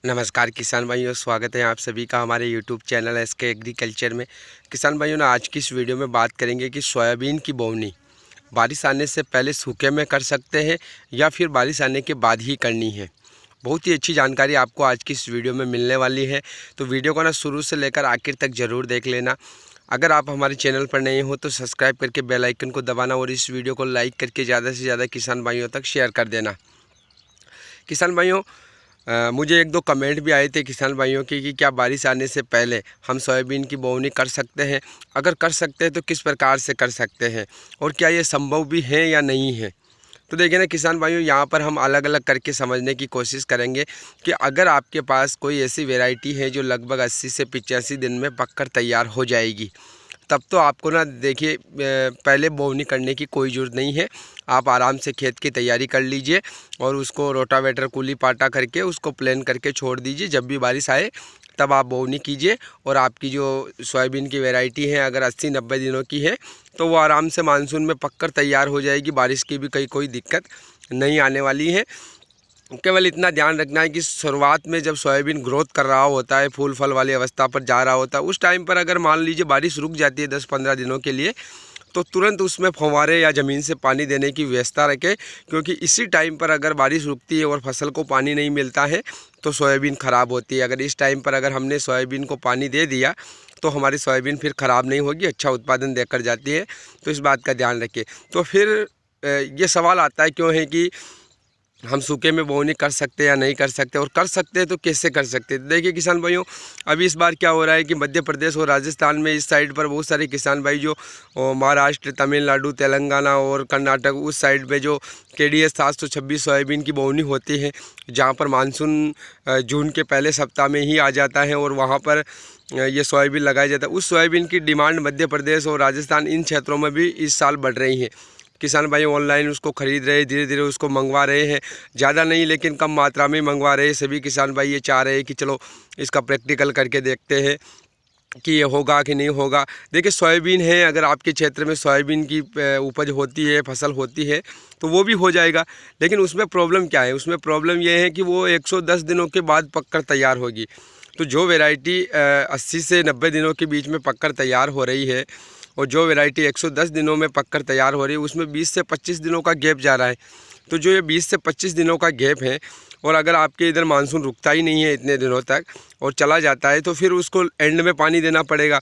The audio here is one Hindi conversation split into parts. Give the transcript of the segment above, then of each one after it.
नमस्कार किसान भाइयों, स्वागत है आप सभी का हमारे यूट्यूब चैनल एसके एग्रीकल्चर में। किसान भाइयों, ना आज की इस वीडियो में बात करेंगे कि सोयाबीन की बोवनी बारिश आने से पहले सूखे में कर सकते हैं या फिर बारिश आने के बाद ही करनी है। बहुत ही अच्छी जानकारी आपको आज की इस वीडियो में मिलने वाली है, तो वीडियो को ना शुरू से लेकर आखिर तक ज़रूर देख लेना। अगर आप हमारे चैनल पर नए हो तो सब्सक्राइब करके बेल आइकन को दबाना और इस वीडियो को लाइक करके ज़्यादा से ज़्यादा किसान भाइयों तक शेयर कर देना। किसान भाइयों, मुझे एक दो कमेंट भी आए थे किसान भाइयों की कि क्या बारिश आने से पहले हम सोयाबीन की बोवनी कर सकते हैं, अगर कर सकते हैं तो किस प्रकार से कर सकते हैं और क्या ये संभव भी है या नहीं है। तो देखिए ना किसान भाइयों, यहाँ पर हम अलग अलग करके समझने की कोशिश करेंगे कि अगर आपके पास कोई ऐसी वैरायटी है जो लगभग 80 से 85 दिन में पककर तैयार हो जाएगी, तब तो आपको ना देखिए पहले बोवनी करने की कोई ज़रूरत नहीं है। आप आराम से खेत की तैयारी कर लीजिए और उसको रोटावेटर कुली पाटा करके उसको प्लेन करके छोड़ दीजिए। जब भी बारिश आए तब आप बोवनी कीजिए और आपकी जो सोयाबीन की वैरायटी है अगर 80-90 दिनों की है तो वो आराम से मानसून में पककर तैयार हो जाएगी। बारिश की भी कोई दिक्कत नहीं आने वाली है। केवल इतना ध्यान रखना है कि शुरुआत में जब सोयाबीन ग्रोथ कर रहा होता है, फूल फल वाली अवस्था पर जा रहा होता है, उस टाइम पर अगर मान लीजिए बारिश रुक जाती है 10-15 दिनों के लिए, तो तुरंत उसमें फव्वारे या ज़मीन से पानी देने की व्यवस्था रखें, क्योंकि इसी टाइम पर अगर बारिश रुकती है और फसल को पानी नहीं मिलता है तो सोयाबीन ख़राब होती है। अगर इस टाइम पर अगर हमने सोयाबीन को पानी दे दिया तो हमारी सोयाबीन फिर ख़राब नहीं होगी, अच्छा उत्पादन देकर जाती है। तो इस बात का ध्यान रखें। तो फिर ये सवाल आता है क्यों है कि हम सूखे में बोवनी कर सकते हैं या नहीं कर सकते, और कर सकते हैं तो कैसे कर सकते हैं। देखिए किसान भाइयों, अभी इस बार क्या हो रहा है कि मध्य प्रदेश और राजस्थान में इस साइड पर बहुत सारे किसान भाई जो महाराष्ट्र, तमिलनाडु, तेलंगाना और कर्नाटक उस साइड पे जो KDS 726 सोयाबीन की बोवनी होती है, जहाँ पर मानसून जून के पहले सप्ताह में ही आ जाता है और वहाँ पर ये सोयाबीन लगाया जाता है। उस सोयाबीन की डिमांड मध्य प्रदेश और राजस्थान इन क्षेत्रों में भी इस साल बढ़ रही है। किसान भाई ऑनलाइन उसको ख़रीद रहे हैं, धीरे धीरे उसको मंगवा रहे हैं। ज़्यादा नहीं लेकिन कम मात्रा में मंगवा रहे हैं। सभी किसान भाई ये चाह रहे हैं कि चलो इसका प्रैक्टिकल करके देखते हैं कि ये होगा कि नहीं होगा। देखिए सोयाबीन है, अगर आपके क्षेत्र में सोयाबीन की उपज होती है, फसल होती है, तो वो भी हो जाएगा। लेकिन उसमें प्रॉब्लम क्या है? उसमें प्रॉब्लम ये है कि वो 110 दिनों के बाद पककर तैयार होगी। तो जो वैरायटी 80 से 90 दिनों के बीच में पककर तैयार हो रही है और जो वैरायटी 110 दिनों में पककर तैयार हो रही है, उसमें 20 से 25 दिनों का गैप जा रहा है। तो जो ये 20 से 25 दिनों का गैप है, और अगर आपके इधर मानसून रुकता ही नहीं है इतने दिनों तक और चला जाता है, तो फिर उसको एंड में पानी देना पड़ेगा।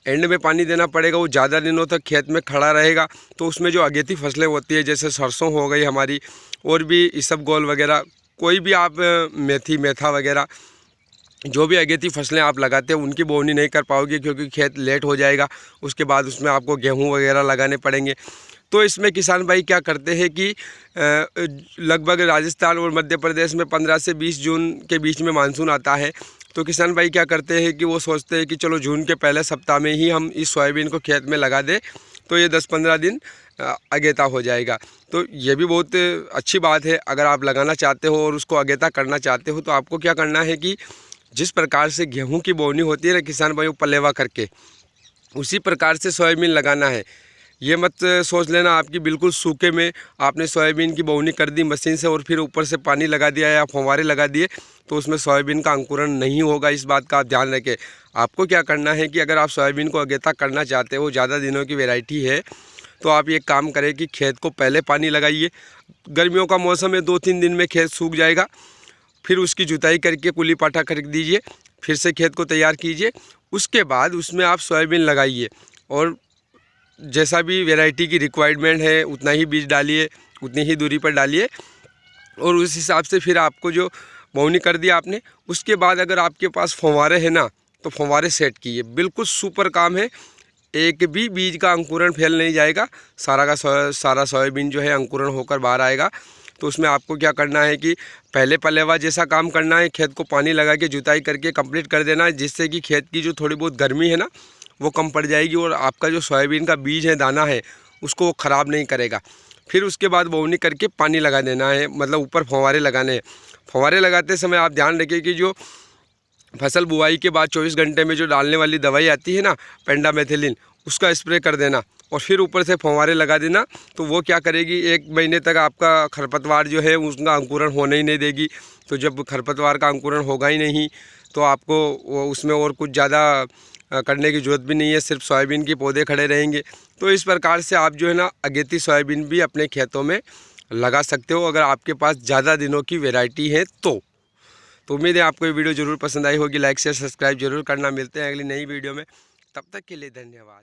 एंड में पानी देना पड़ेगा, वो ज़्यादा दिनों तक खेत में खड़ा रहेगा। तो उसमें जो अगेती फसलें होती है, जैसे सरसों हो गई हमारी, और भी इसबगोल वगैरह, कोई भी आप मेथी, मेथा वगैरह, जो भी अगेती फसलें आप लगाते हैं उनकी बोवनी नहीं कर पाओगे, क्योंकि खेत लेट हो जाएगा। उसके बाद उसमें आपको गेहूं वगैरह लगाने पड़ेंगे। तो इसमें किसान भाई क्या करते हैं कि लगभग राजस्थान और मध्य प्रदेश में 15 से 20 जून के बीच में मानसून आता है। तो किसान भाई क्या करते हैं कि वो सोचते हैं कि चलो जून के पहले सप्ताह में ही हम इस सोयाबीन को खेत में लगा दें, तो ये 10-15 दिन अगेता हो जाएगा। तो ये भी बहुत अच्छी बात है। अगर आप लगाना चाहते हो और उसको अगेता करना चाहते हो, तो आपको क्या करना है कि जिस प्रकार से गेहूं की बोवनी होती है ना किसान भाई, पलेवा करके, उसी प्रकार से सोयाबीन लगाना है। ये मत सोच लेना आपकी बिल्कुल सूखे में आपने सोयाबीन की बोवनी कर दी मशीन से और फिर ऊपर से पानी लगा दिया या फव्वारे लगा दिए, तो उसमें सोयाबीन का अंकुरण नहीं होगा। इस बात का आप ध्यान रखें। आपको क्या करना है कि अगर आप सोयाबीन को अगेता करना चाहते हो, ज़्यादा दिनों की वैरायटी है, तो आप ये काम करें कि खेत को पहले पानी लगाइए। गर्मियों का मौसम है, 2-3 दिन में खेत सूख जाएगा। फिर उसकी जुताई करके कुली पाटा कर दीजिए, फिर से खेत को तैयार कीजिए। उसके बाद उसमें आप सोयाबीन लगाइए और जैसा भी वैरायटी की रिक्वायरमेंट है उतना ही बीज डालिए, उतनी ही दूरी पर डालिए, और उस हिसाब से फिर आपको जो बोवनी कर दिया आपने, उसके बाद अगर आपके पास फव्वारे हैं ना, तो फव्वारे सेट कीजिए। बिल्कुल सुपर काम है। एक भी बीज का अंकुरण फैल नहीं जाएगा। सारा सोयाबीन जो है अंकुरण होकर बाहर आएगा। तो उसमें आपको क्या करना है कि पहले पलेवा जैसा काम करना है, खेत को पानी लगा के जुताई करके कंप्लीट कर देना है, जिससे कि खेत की जो थोड़ी बहुत गर्मी है ना वो कम पड़ जाएगी और आपका जो सोयाबीन का बीज है, दाना है, उसको वो ख़राब नहीं करेगा। फिर उसके बाद बोवनी करके पानी लगा देना है, मतलब ऊपर फव्वारे लगाने हैं। फव्वारे लगाते समय आप ध्यान रखिए कि जो फसल बुआई के बाद 24 घंटे में जो डालने वाली दवाई आती है ना, पेंडामेथिलिन, उसका स्प्रे कर देना और फिर ऊपर से फव्वारे लगा देना। तो वो क्या करेगी, 1 महीने तक आपका खरपतवार जो है उसका अंकुरण होने ही नहीं देगी। तो जब खरपतवार का अंकुरण होगा ही नहीं तो आपको उसमें और कुछ ज़्यादा करने की ज़रूरत भी नहीं है, सिर्फ सोयाबीन के पौधे खड़े रहेंगे। तो इस प्रकार से आप जो है ना अगेती सोयाबीन भी अपने खेतों में लगा सकते हो, अगर आपके पास ज़्यादा दिनों की वैरायटी है तो उम्मीद है आपको ये वीडियो ज़रूर पसंद आई होगी। लाइक शेयर सब्सक्राइब जरूर करना। मिलते हैं अगली नई वीडियो में, तब तक के लिए धन्यवाद।